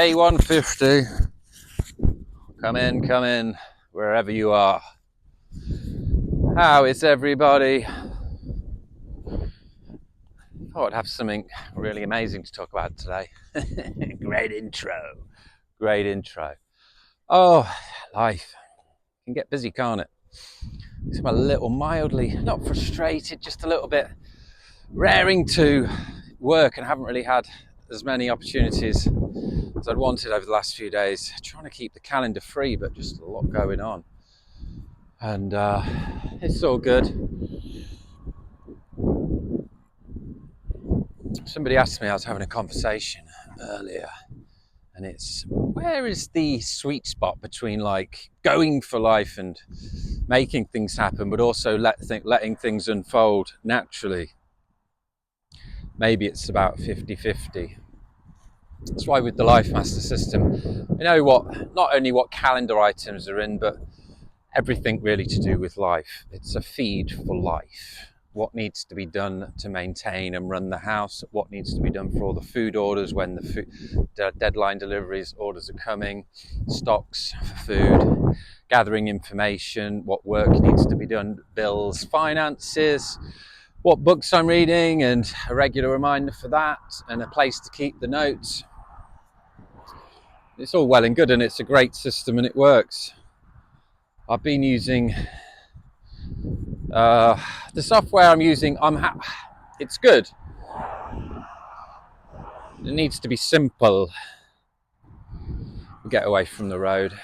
Day 150. Come in, wherever you are. How is everybody? Thought I'd have something really amazing to talk about today. Great intro. Oh, life can get busy, can't it? I'm a little mildly, not frustrated, just a little bit raring to work and haven't really had as many opportunities as I'd wanted over the last few days. Trying to keep the calendar free, but just a lot going on. And it's all good. Somebody asked me, I was having a conversation earlier, and it's, where is the sweet spot between like going for life and making things happen, but also letting things unfold naturally? Maybe it's about 50-50. That's why with the Life Master system, you know what, not only what calendar items are in, but everything really to do with life. It's a feed for life. What needs to be done to maintain and run the house, what needs to be done for all the food orders when the deadline deliveries orders are coming, stocks for food, gathering information, what work needs to be done, bills, finances, what books I'm reading, and a regular reminder for that, and a place to keep the notes. It's all well and good, and it's a great system and it works. I've been using the software I'm using. It's good. It needs to be simple. Get away from the road,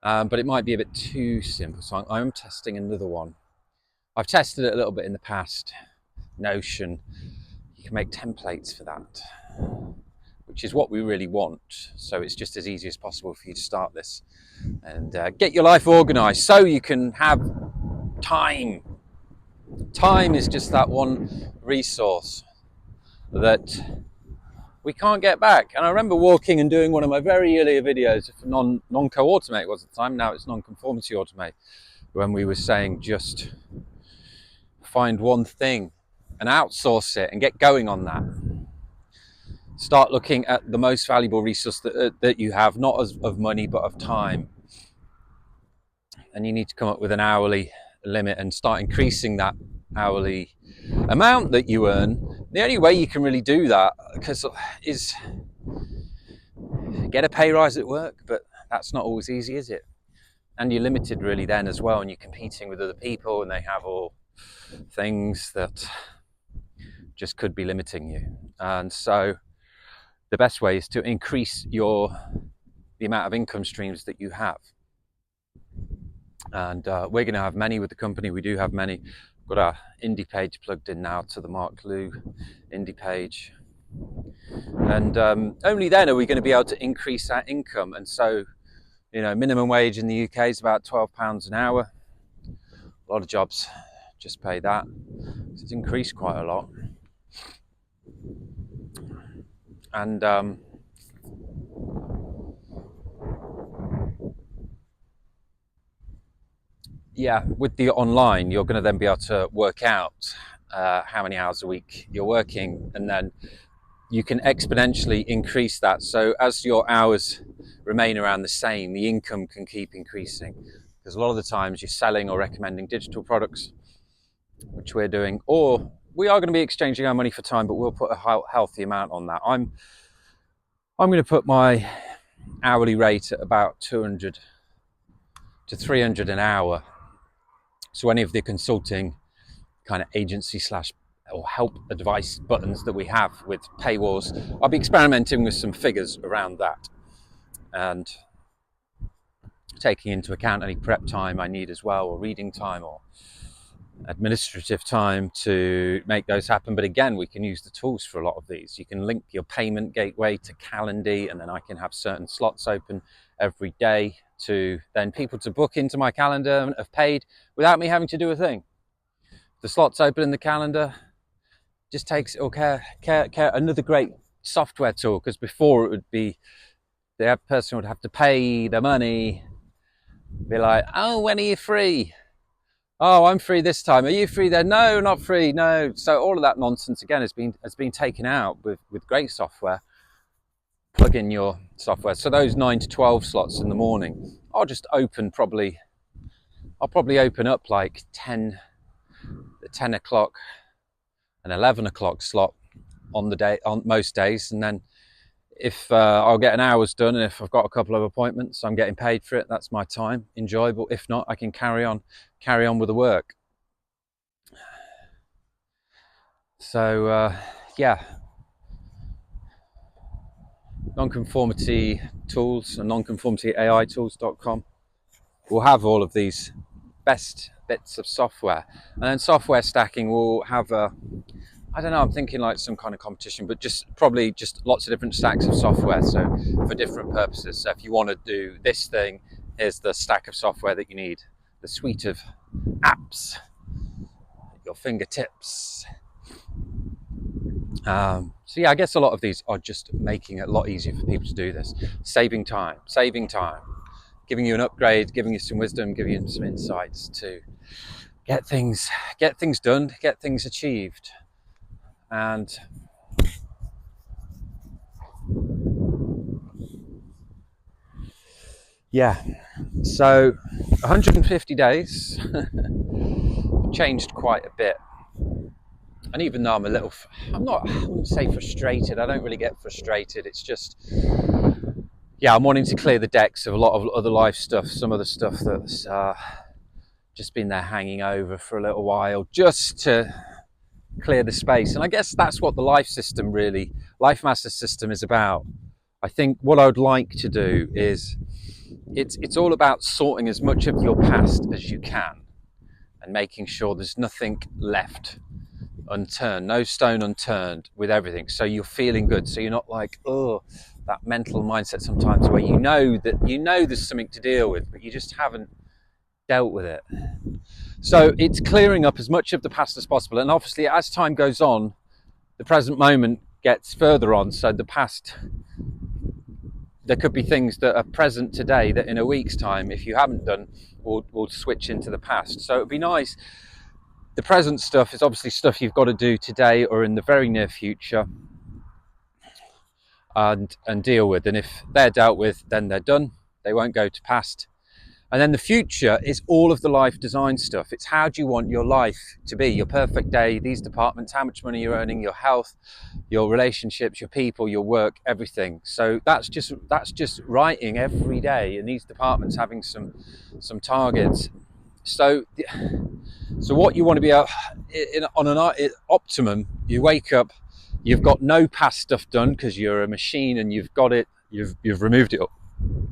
but it might be a bit too simple. So I'm testing another one. I've tested it a little bit in the past. Notion. You can make templates for that, which is what we really want. So it's just as easy as possible for you to start this and get your life organized so you can have time. Time is just that one resource that we can't get back. And I remember walking and doing one of my very earlier videos, non-co automate was at the time, now it's non-conformity automate, when we were saying just find one thing and outsource it and get going on that. Start looking at the most valuable resource that you have, not of money, but of time. And you need to come up with an hourly limit and start increasing that hourly amount that you earn. The only way you can really do that is get a pay rise at work, but that's not always easy, is it? And you're limited really then as well, and you're competing with other people and they have all things that just could be limiting you. And so the best way is to increase the amount of income streams that you have. And we're going to have many with the company. We do have many. We've got our indie page plugged in now to the Mark Lou indie page. And only then are we going to be able to increase our income. And so, you know, minimum wage in the UK is about £12 an hour. A lot of jobs just pay that. So it's increased quite a lot. And yeah, with the online, you're going to then be able to work out how many hours a week you're working, and then you can exponentially increase that. So as your hours remain around the same, the income can keep increasing. Because a lot of the times you're selling or recommending digital products, which we're doing, or we are going to be exchanging our money for time, but we'll put a healthy amount on that. I'm going to put my hourly rate at about 200 to 300 an hour. So any of the consulting kind of agency / or help advice buttons that we have with paywalls, I'll be experimenting with some figures around that and taking into account any prep time I need as well, or reading time or administrative time to make those happen. But again, we can use the tools for a lot of these. You can link your payment gateway to Calendly, and then I can have certain slots open every day to then people to book into my calendar and have paid without me having to do a thing. The slots open in the calendar just takes care. Another great software tool, because before it would be the person would have to pay the money, be like, oh, when are you free? Oh, I'm free this time. Are you free then? No, not free. No. So all of that nonsense again has been taken out with great software. plug in your software. So those 9 to 12 slots in the morning, I'll probably open up like 10 o'clock and 11 o'clock slot on the day, on most days. And then if I'll get an hour's done, and if I've got a couple of appointments, I'm getting paid for it. That's my time, enjoyable. If not, I can carry on with the work. So yeah, Nonconformity Tools and nonconformityai tools.com will have all of these best bits of software, and then software stacking will have a, I don't know, I'm thinking like some kind of competition, but probably just lots of different stacks of software, so for different purposes. So if you want to do this thing, here's the stack of software that you need, the suite of apps at your fingertips. So yeah, I guess a lot of these are just making it a lot easier for people to do this, saving time, giving you an upgrade, giving you some wisdom, giving you some insights to get things done, get things achieved. And yeah, so 150 days changed quite a bit. And even though I wouldn't say frustrated, I don't really get frustrated. It's just, yeah, I'm wanting to clear the decks of a lot of other life stuff, some of the stuff that's just been there hanging over for a little while, just to clear the space. And I guess that's what the Life Master system is about. I think what I would like to do is, it's all about sorting as much of your past as you can and making sure there's nothing left unturned, no stone unturned with everything. So you're feeling good. So you're not like, oh, that mental mindset sometimes where you know there's something to deal with, but you just haven't dealt with it. So it's clearing up as much of the past as possible. And obviously, as time goes on, the present moment gets further on. So the past, there could be things that are present today that in a week's time, if you haven't done, will switch into the past. So it'd be nice. The present stuff is obviously stuff you've got to do today or in the very near future, and deal with. And if they're dealt with, then they're done. They won't go to past. And then the future is all of the life design stuff. It's how do you want your life to be, your perfect day, these departments, how much money you're earning, your health, your relationships, your people, your work, everything. So that's just writing every day in these departments, having some targets. So what you want to be on an optimum, you wake up, you've got no past stuff done because you're a machine and you've got it, you've removed it,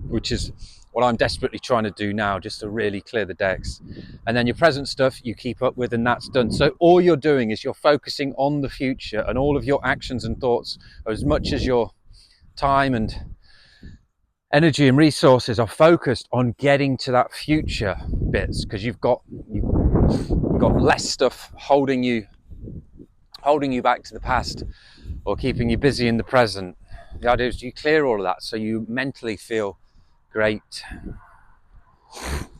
which is what I'm desperately trying to do now, just to really clear the decks. And then your present stuff you keep up with, and that's done. So all you're doing is you're focusing on the future, and all of your actions and thoughts, as much as your time and energy and resources, are focused on getting to that future bits, because you've got less stuff holding you back to the past or keeping you busy in the present. The idea is you clear all of that so you mentally feel great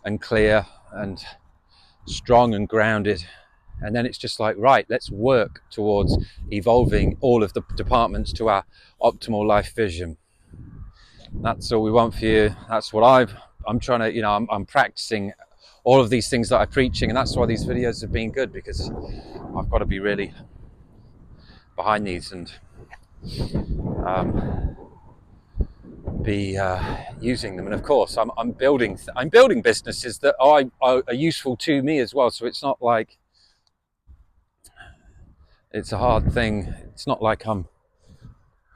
and clear and strong and grounded. And then it's just like, right, let's work towards evolving all of the departments to our optimal life vision. That's all we want for you. That's what I'm trying to, I'm practicing all of these things that I'm preaching, and that's why these videos have been good, because I've got to be really behind these and be using them. And of course, I'm building businesses that are useful to me as well. So it's not like it's a hard thing. It's not like I'm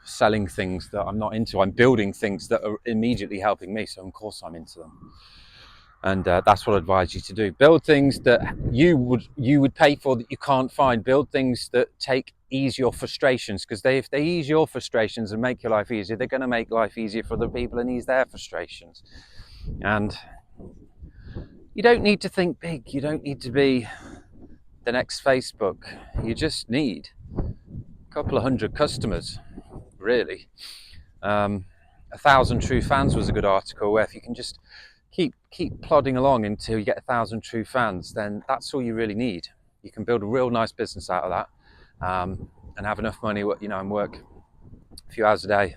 selling things that I'm not into. I'm building things that are immediately helping me. So of course I'm into them. And that's what I advise you to do. Build things that you would pay for that you can't find. Build things that ease your frustrations, because if they ease your frustrations and make your life easier, they're going to make life easier for other people and ease their frustrations. And you don't need to think big. You don't need to be the next Facebook. You just need a couple of hundred customers, really. 1,000 true fans was a good article, where if you can just keep plodding along until you get 1,000 true fans, then that's all you really need. You can build a real nice business out of that, and have enough money, and work a few hours a day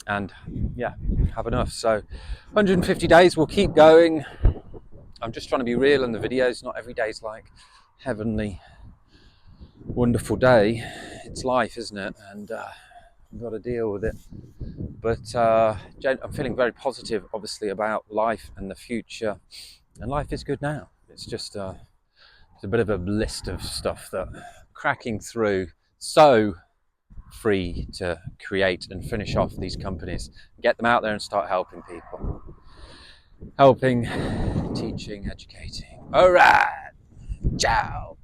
and yeah, have enough. So 150 days, we'll keep going. I'm just trying to be real in the videos. Not every day's like heavenly, wonderful day. It's life, isn't it? And we've got to deal with it. But I'm feeling very positive, obviously, about life and the future. And life is good now. It's just it's a bit of a list of stuff that cracking through. So free to create and finish off these companies, get them out there and start helping people. Helping, teaching, educating. All right. Ciao.